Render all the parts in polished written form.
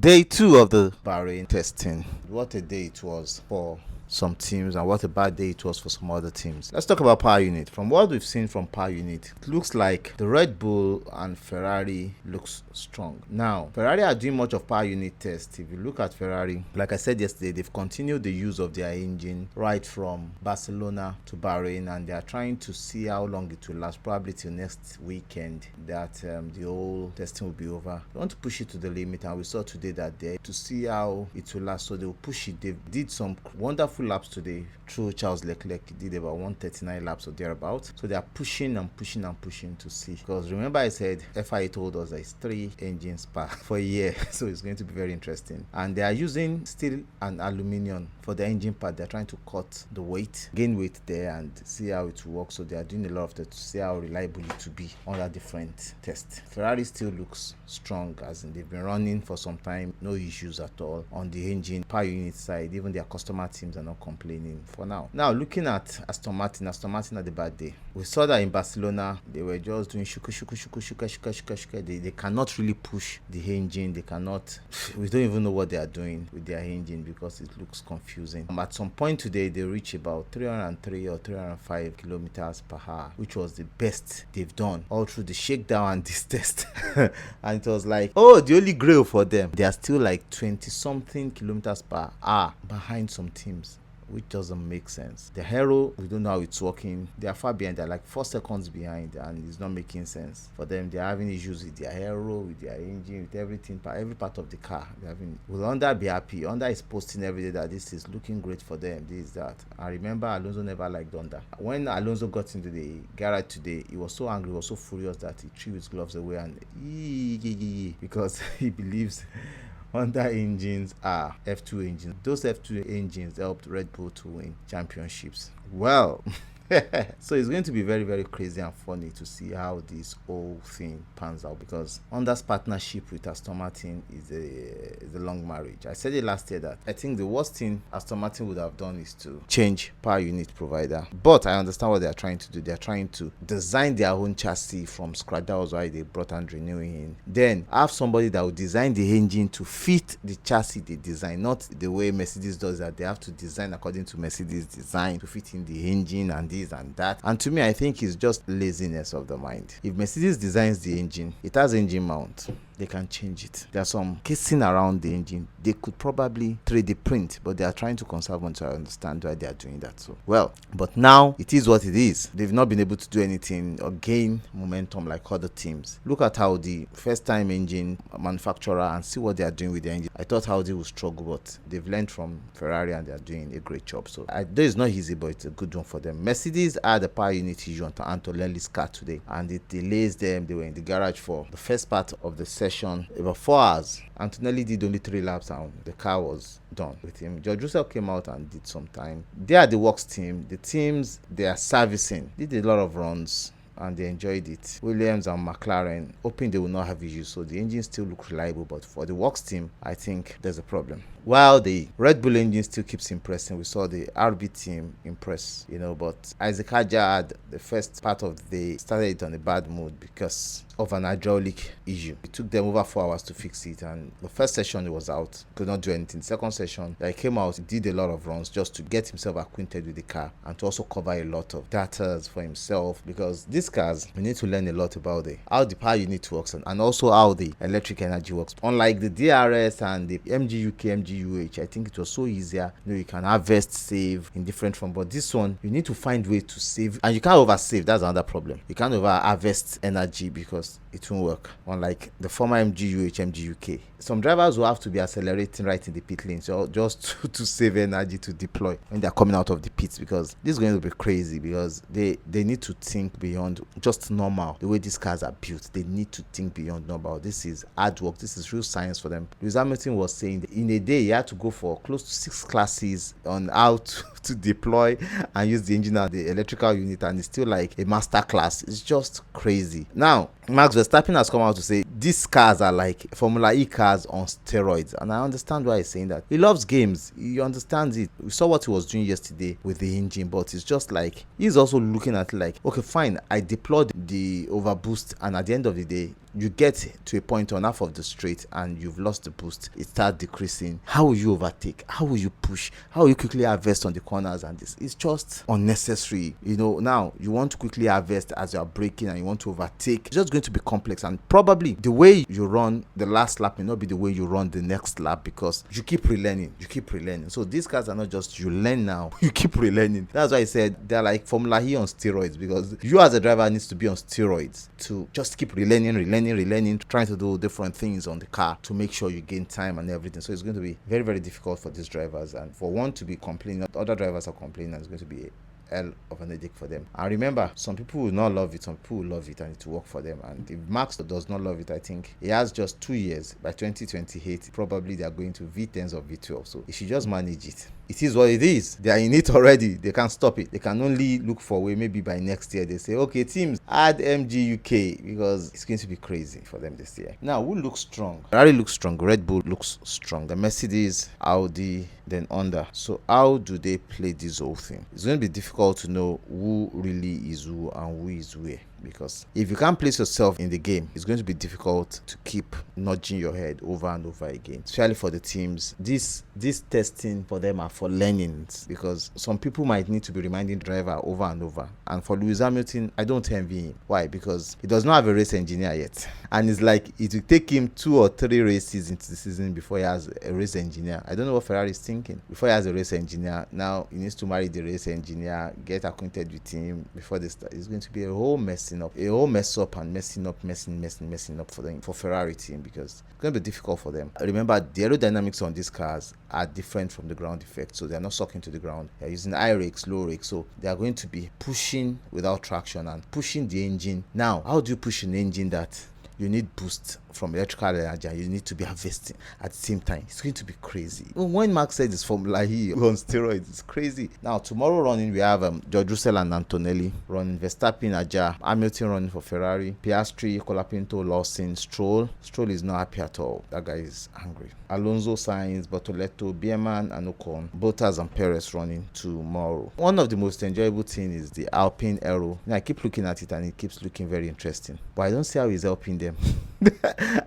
Day 2 of the Bahrain testing. What a day it was for some teams and what a bad day it was for some other teams. Let's talk about power unit. From what we've seen from power unit, it looks like the Red Bull and Ferrari looks strong. Now, Ferrari are doing much of power unit tests. If you look at Ferrari, like I said yesterday, they've continued the use of their engine right from Barcelona to Bahrain, and they are trying to see how long it will last, probably till next weekend that the whole testing will be over. They want to push it to the limit, and we saw today that day to see how it will last, so they will push it. They did some wonderful laps today through Charles Leclerc. He did about 139 laps or thereabouts, so they are pushing and pushing and pushing to see, because remember I said FIA told us that it's 3 engines per for a year so it's going to be very interesting. And they are using steel and aluminium for the engine part. They're trying to cut the weight, gain weight there, and see how it will work. So they are doing a lot of that to see how reliable it will be under different tests. Ferrari still looks strong, as in they've been running for some time, no issues at all on the engine power unit side. Even their customer teams are not complaining for now. Now looking at Aston Martin had a bad day. We saw that in Barcelona they were just doing shuka. They cannot really push the engine. They cannot, we don't even know what they are doing with their engine because it looks confusing. At some point today they reached about 303 or 305 kilometers per hour, which was the best they've done all through the shakedown and this test. And it was like, oh, the holy grail for them. They are still like 20 something kilometers per hour behind some teams, which doesn't make sense. The Hero, we don't know how it's working. They are far behind. They're like 4 seconds behind, and it's not making sense for them. They're having issues with their Hero, with their engine, with everything, every part of the car. They're having. Will Honda be happy? Honda is posting every day that this is looking great for them, this, that. I remember Alonso never liked Honda. When Alonso got into the garage today, he was so angry, he was so furious that he threw his gloves away and because he believes Honda engines are F2 engines. Those F2 engines helped Red Bull to win championships. Well, so it's going to be very, very crazy and funny to see how this whole thing pans out, because Honda's partnership with Aston Martin is a long marriage. I said it last year that I think the worst thing Aston Martin would have done is to change power unit provider. But I understand what they are trying to do. They are trying to design their own chassis from scratch. That was why they brought Andrew Newey in. Then have somebody that will design the engine to fit the chassis they design, not the way Mercedes does that. They have to design according to Mercedes design to fit in the engine and this and that. And to me, I think it's just laziness of the mind. If Mercedes designs the engine, it has engine mount, they can change it. There's some casing around the engine. They could probably 3D print, but they are trying to conserve until I understand why they are doing that. So, well, but now it is what it is. They've not been able to do anything or gain momentum like other teams. Look at Audi, first time engine manufacturer, and see what they are doing with the engine. I thought Audi would struggle, but they've learned from Ferrari and they are doing a great job. So though it's not easy, but it's a good one for them. Mercedes had a power unit issue on Antonelli's car today, and it delays them. They were in the garage for the first part of the session, about 4 hours. Antonelli did only 3 laps and the car was done with him. George Russell came out and did some time. They are the works team. The teams they are servicing did a lot of runs and they enjoyed it. Williams and McLaren, hoping they will not have issues, so the engine still look reliable. But for the works team, I think there's a problem. While the Red Bull engine still keeps impressing, we saw the RB team impress, but Isaac Hadjar had the first part of the day started it on a bad mood because of an hydraulic issue. It took them over 4 hours to fix it, and the first session he was out, could not do anything. Second session, he came out, he did a lot of runs just to get himself acquainted with the car and to also cover a lot of data for himself, because these cars, we need to learn a lot about how the power unit works and also how the electric energy works. Unlike the DRS and the MGUK, MGUH, I think it was so easier. You can harvest, save in different form, but this one, you need to find way to save, and you can't over save. That's another problem. You can't over harvest energy because it won't work. Unlike the former MGUH, MGUK, some drivers will have to be accelerating right in the pit lane, so just to save energy to deploy when they're coming out of the pits, because this is going to be crazy, because they need to think beyond just normal. The way these cars are built, they need to think beyond normal. This is hard work. This is real science for them. Lewis Hamilton was saying that in a day he had to go for close to 6 classes on how to deploy and use the engine and the electrical unit, and it's still like a master class. It's just crazy. Now Max Verstappen has come out to say these cars are like Formula E cars on steroids, and I understand why he's saying that. He loves games, he understands it. We saw what he was doing yesterday with the engine, but it's just like he's also looking at it like, okay, fine, I deployed the overboost, and at the end of the day you get to a point on half of the straight and you've lost the boost, it starts decreasing. How will you overtake? How will you push? How will you quickly harvest on the corners? And this is just unnecessary. Now you want to quickly harvest as you're braking and you want to overtake. It's just going to be complex, and probably the way you run the last lap may not be the way you run the next lap, because you keep relearning. So these cars are not just you learn now, you keep relearning. That's why I said they're like Formula E on steroids, because you as a driver needs to be on steroids to just keep relearning, trying to do different things on the car to make sure you gain time and everything. So it's going to be very, very difficult for these drivers, and for one to be complaining, other drivers are complaining, and it's going to be hell of an headache for them. And remember, some people will not love it, some people will love it, and it will work for them. And if Max does not love it, I think he has just 2 years. By 2028, probably they are going to V10s or V12. So he should just manage it. It is what it is. They are in it already. They can't stop it. They can only look for a way. Maybe by next year they say, okay, teams, add MG UK, because it's going to be crazy for them this year. Now, who looks strong? Ferrari looks strong. Red Bull looks strong. The Mercedes, Audi, then Honda. So how do they play this whole thing? It's going to be difficult to know who really is who and who is where, because if you can't place yourself in the game, it's going to be difficult to keep nudging your head over and over again. Especially for the teams, this testing for them are for learnings, because some people might need to be reminding the driver over and over. And for Lewis Hamilton, I don't envy him. Why? Because he does not have a race engineer yet, and it's like it will take him 2 or 3 races into the season before he has a race engineer. I don't know what Ferrari is thinking. Before he has a race engineer, now he needs to marry the race engineer, get acquainted with him before they start. It's going to be a whole mess up and messing up for Ferrari team, because it's going to be difficult for them. Remember, the aerodynamics on these cars are different from the ground effect, so they are not sucking to the ground. They are using high rakes, low rakes, so they are going to be pushing without traction and pushing the engine. Now, how do you push an engine that you need boost from electrical energy and you need to be harvesting at the same time? It's going to be crazy. When Max said it's Formula E on steroids, it's crazy. Now, tomorrow running, we have George Russell and Antonelli running, Verstappen, Aja, Hamilton running for Ferrari, Piastri, Colapinto, Lawson, Stroll. Stroll is not happy at all. That guy is angry. Alonso, Sainz, Bortoleto, Bierman, and Ocon, Bottas and Perez running tomorrow. One of the most enjoyable things is the Alpine Aero. Now, I keep looking at it and it keeps looking very interesting, but I don't see how he's helping them.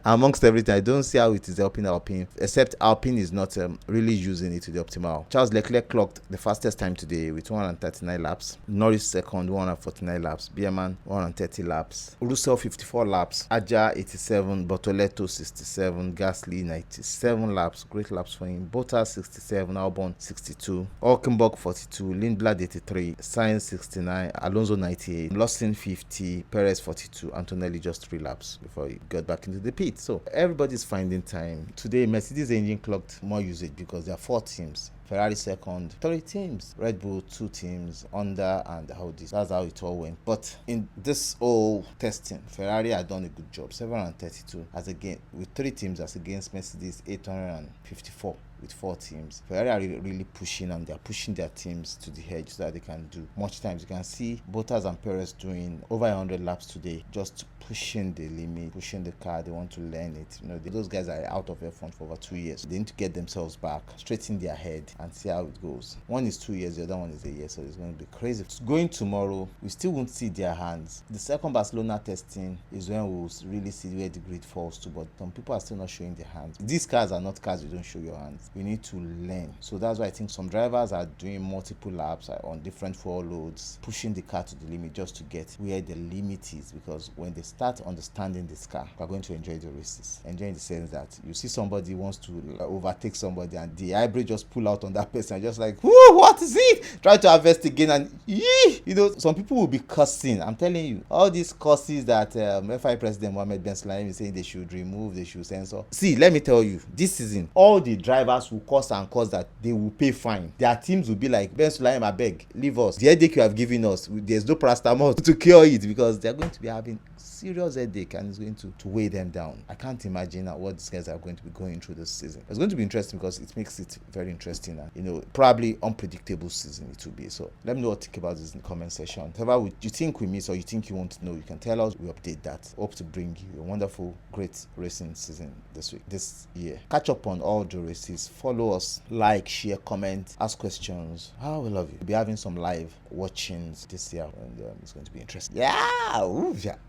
Amongst everything, I don't see how it is helping Alpine, except Alpine is not really using it to the optimal. Charles Leclerc clocked the fastest time today with 139 laps. Norris second, 149 laps. Bierman, 130 laps. Russell, 54 laps. Aja, 87. Bortoleto, 67. Gasly, 97 laps. Great laps for him. Bottas, 67. Albon, 62. Hulkenberg, 42. Lindblad, 83. Sainz, 69. Alonso, 98. Lawson, 50. Perez, 42. Antonelli, just 3 laps before he got back into the pit. So everybody's finding time. Today, Mercedes engine clocked more usage because there are 4 teams. Ferrari second, 3 teams. Red Bull 2 teams, Honda and Audi. That's how it all went. But in this whole testing, Ferrari had done a good job. 732 as again with 3 teams as against Mercedes 854 with 4 teams. Ferrari are really pushing, and they're pushing their teams to the edge so that they can do much times. You can see Bottas and Perez doing over 100 laps today, just pushing the limit, pushing the car. They want to learn it. Those guys are out of F1 for over 2 years. They need to get themselves back, straighten their head, and see how it goes. One is 2 years, the other one is a year, so it's going to be crazy. Going tomorrow, we still won't see their hands. The second Barcelona testing is when we'll really see where the grid falls to, but some people are still not showing their hands. These cars are not cars you don't show your hands. We need to learn. So that's why I think some drivers are doing multiple laps on different fuel loads, pushing the car to the limit just to get where the limit is, because when they start understanding this car, we're going to enjoy the races. Enjoy in the sense that you see somebody wants to overtake somebody and the hybrid just pull out on that person, just like, whoo, what is it? Try to harvest again, and some people will be cursing. I'm telling you, all these curses that FI President Mohammed Ben Sulayem is saying they should remove, they should censor. See, let me tell you, this season, all the drivers will curse and curse that they will pay fine. Their teams will be like, Ben Sulayem, I beg, leave us. The headache you have given us, there's no paracetamol to cure it, because they're going to be having serious headache and it's going to weigh them down. I can't imagine what these guys are going to be going through this season. It's going to be interesting because it makes it very interesting and probably unpredictable season it will be. So let me know what you think about this in the comment section. Whatever you think we miss or you think you want to know, you can tell us. We update that. Hope to bring you a wonderful, great racing season this year. Catch up on all the races. Follow us, like, share, comment, ask questions. We love you. We'll be having some live watchings this year and it's going to be interesting. Yeah.